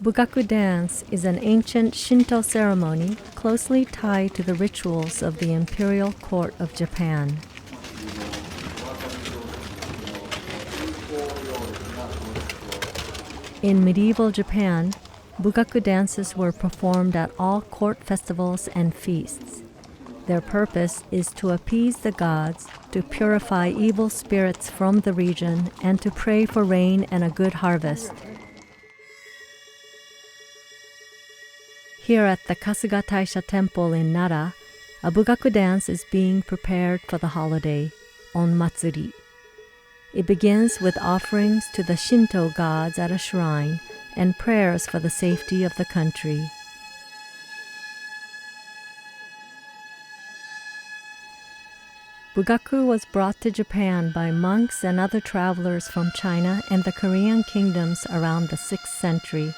Bugaku dance is an ancient Shinto ceremony closely tied to the rituals of the imperial court of Japan. In medieval Japan, Bugaku dances were performed at all court festivals and feasts. Their purpose is to appease the gods, to purify evil spirits from the region, and to pray for rain and a good harvest. Here at the Kasuga Taisha Temple in Nara, a Bugaku dance is being prepared for the holiday, Onmatsuri. It begins with offerings to the Shinto gods at a shrine and prayers for the safety of the country. Bugaku was brought to Japan by monks and other travelers from China and the Korean kingdoms around the 6th century.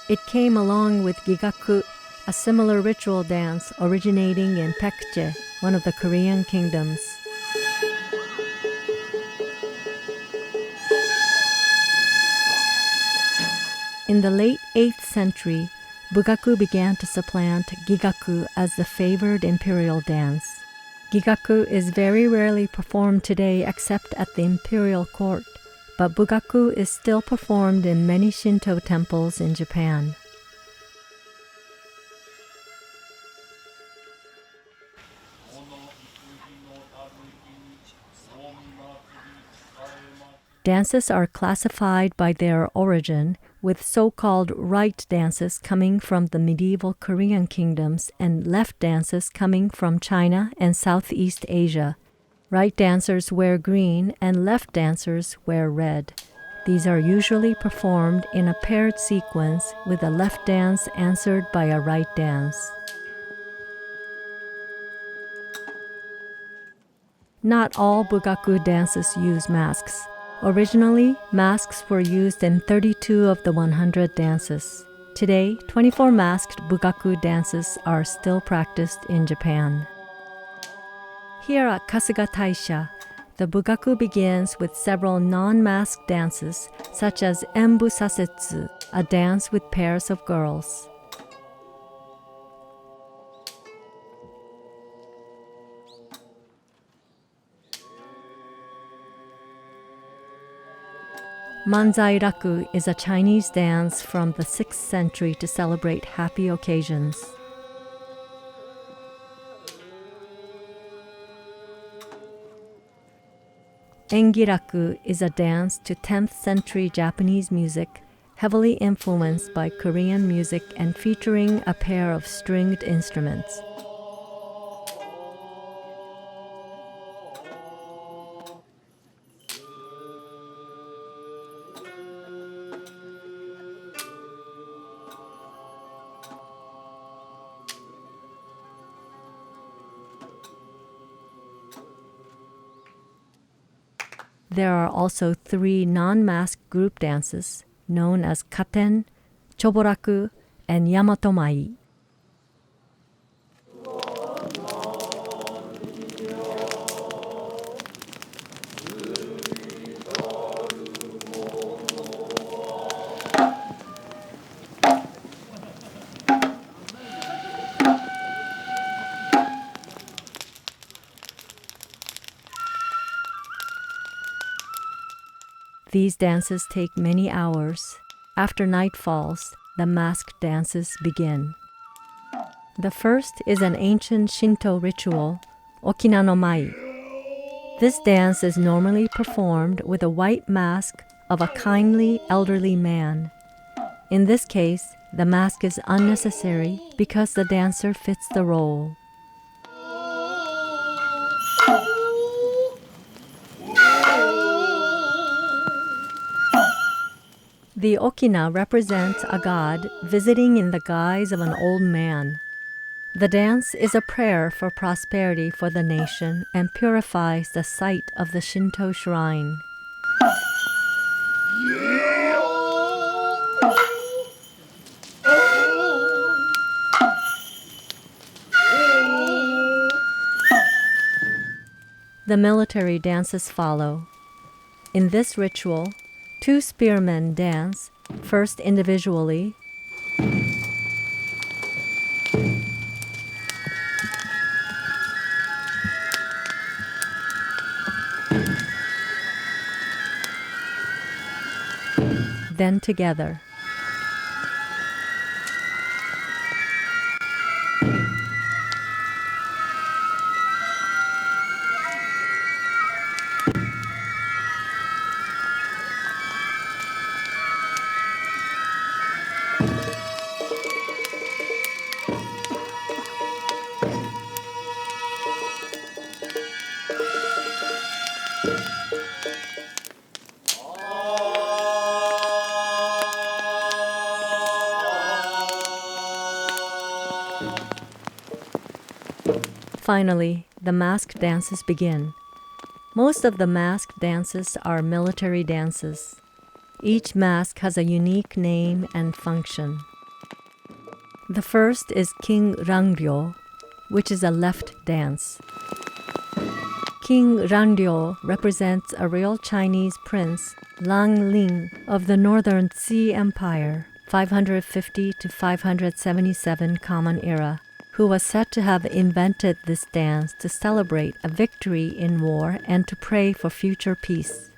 It came along with Gigaku, a similar ritual dance originating in Paekje, one of the Korean kingdoms. In the late 8th century, Bugaku began to supplant Gigaku as the favored imperial dance. Gigaku is very rarely performed today except at the imperial court, but Bugaku is still performed in many Shinto temples in Japan. Dances are classified by their origin, with so-called right dances coming from the medieval Korean kingdoms and left dances coming from China and Southeast Asia. Right dancers wear green and left dancers wear red. These are usually performed in a paired sequence with a left dance answered by a right dance. Not all Bugaku dances use masks. Originally, masks were used in 32 of the 100 dances. Today, 24 masked Bugaku dances are still practiced in Japan. Here at Kasuga Taisha, the Bugaku begins with several non-masked dances, such as Enbu Sasetsu, a dance with pairs of girls. Manzai Raku is a Chinese dance from the 6th century to celebrate happy occasions. Engiraku is a dance to 10th century Japanese music, heavily influenced by Korean music and featuring a pair of stringed instruments. There are also 3 non-masked group dances known as Katen, Choboraku, and Yamatomai. These dances take many hours. After night falls, the masked dances begin. The first is an ancient Shinto ritual, Okina no Mai. This dance is normally performed with a white mask of a kindly elderly man. In this case, the mask is unnecessary because the dancer fits the role. The okina represents a god visiting in the guise of an old man. The dance is a prayer for prosperity for the nation and purifies the site of the Shinto shrine. The military dances follow. In this ritual, Two spearmen dance, first individually, then together. Finally, the mask dances begin. Most of the mask dances are military dances. Each mask has a unique name and function. The first is King Rangryo, which is a left dance. King Rangryo represents a real Chinese prince, Lang Ling, of the Northern Qi Empire, 550 to 577 Common Era, who was said to have invented this dance to celebrate a victory in war and to pray for future peace.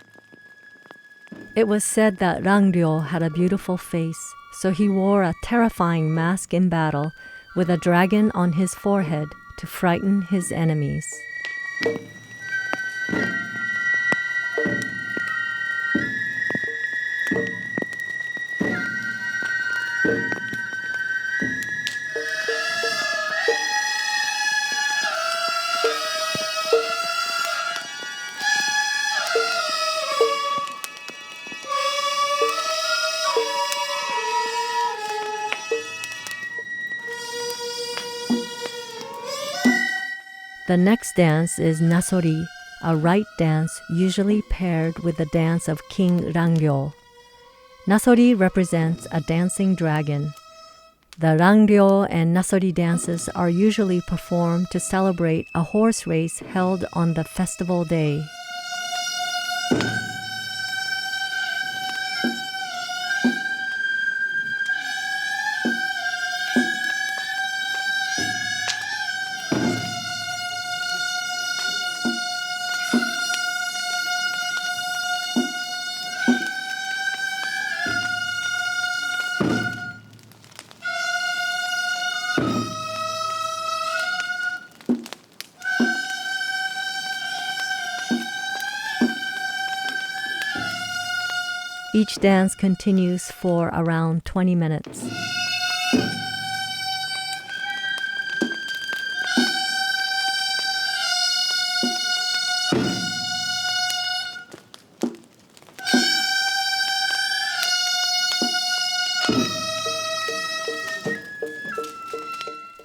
It was said that Rangryo had a beautiful face, so he wore a terrifying mask in battle with a dragon on his forehead to frighten his enemies. The next dance is Nasori, a right dance usually paired with the dance of King Rangryo. Nasori represents a dancing dragon. The Rangryo and Nasori dances are usually performed to celebrate a horse race held on the festival day. Each dance continues for around 20 minutes.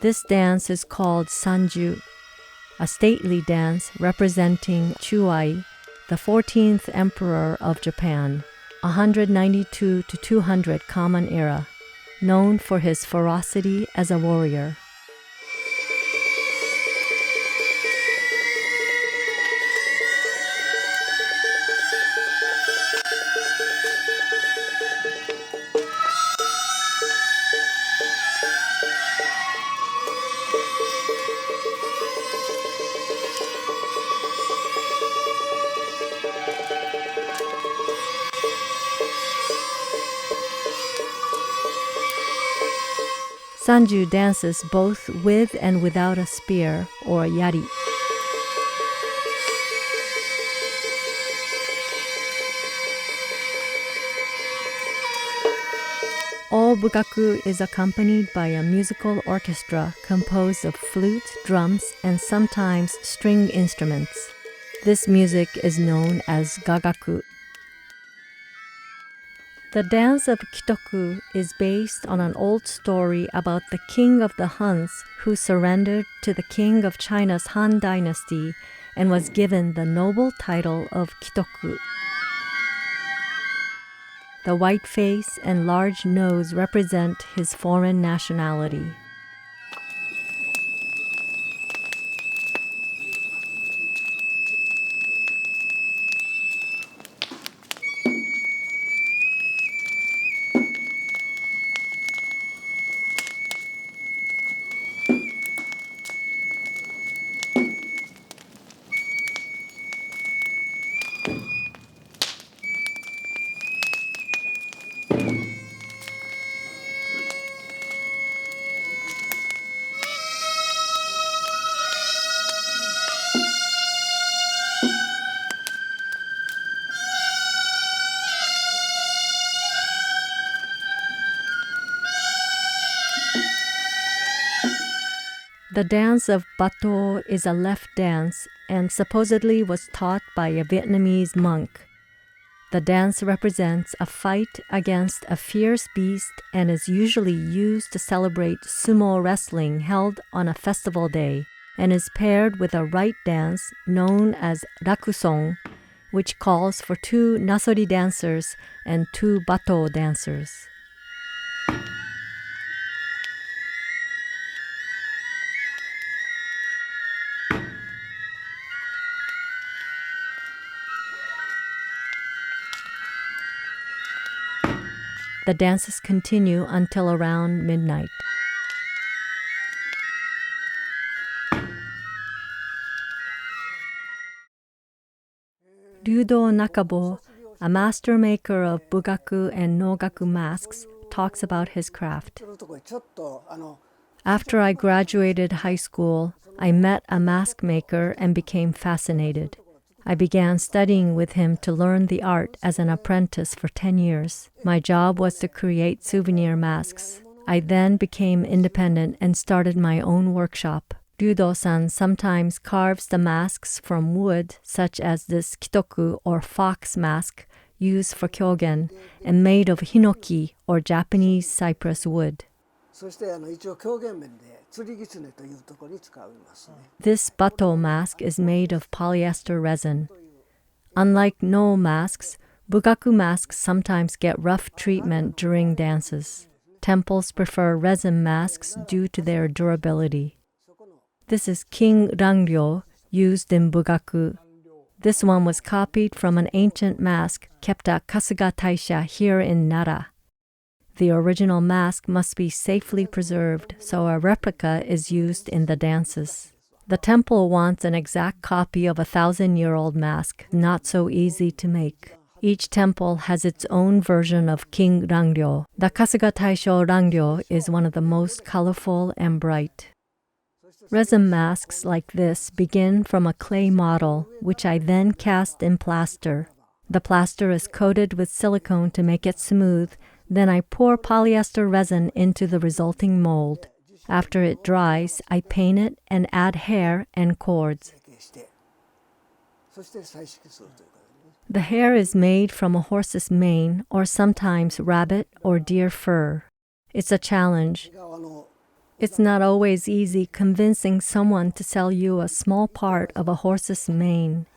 This dance is called Sanju, a stately dance representing Chuai, the 14th emperor of Japan, 192 to 200 Common Era, known for his ferocity as a warrior. Sanju dances both with and without a spear or yari. All bugaku is accompanied by a musical orchestra composed of flute, drums, and sometimes string instruments. This music is known as gagaku. The dance of Kitaku is based on an old story about the king of the Huns who surrendered to the king of China's Han Dynasty and was given the noble title of Kitaku. The white face and large nose represent his foreign nationality. The dance of Bato is a left dance and supposedly was taught by a Vietnamese monk. The dance represents a fight against a fierce beast and is usually used to celebrate sumo wrestling held on a festival day, and is paired with a right dance known as rakusong, which calls for 2 nasori dancers and 2 bato dancers. The dances continue until around midnight. Ryudo Nakabo, a master maker of Bugaku and Nogaku masks, talks about his craft. After I graduated high school, I met a mask maker and became fascinated. I began studying with him to learn the art as an apprentice for 10 years. My job was to create souvenir masks. I then became independent and started my own workshop. Ryudo-san sometimes carves the masks from wood, such as this Kitaku or fox mask used for kyogen and made of hinoki or Japanese cypress wood. This bato mask is made of polyester resin. Unlike no masks, Bugaku masks sometimes get rough treatment during dances. Temples prefer resin masks due to their durability. This is King Rangryo used in Bugaku. This one was copied from an ancient mask kept at Kasuga Taisha here in Nara. The original mask must be safely preserved, so a replica is used in the dances. The temple wants an exact copy of a 1,000-year-old mask, not so easy to make. Each temple has its own version of King Rangryo. The Kasuga Taisho Rangryo is one of the most colorful and bright. Resin masks like this begin from a clay model, which I then cast in plaster. The plaster is coated with silicone to make it smooth. Then I pour polyester resin into the resulting mold. After it dries, I paint it and add hair and cords. The hair is made from a horse's mane or sometimes rabbit or deer fur. It's a challenge. It's not always easy convincing someone to sell you a small part of a horse's mane.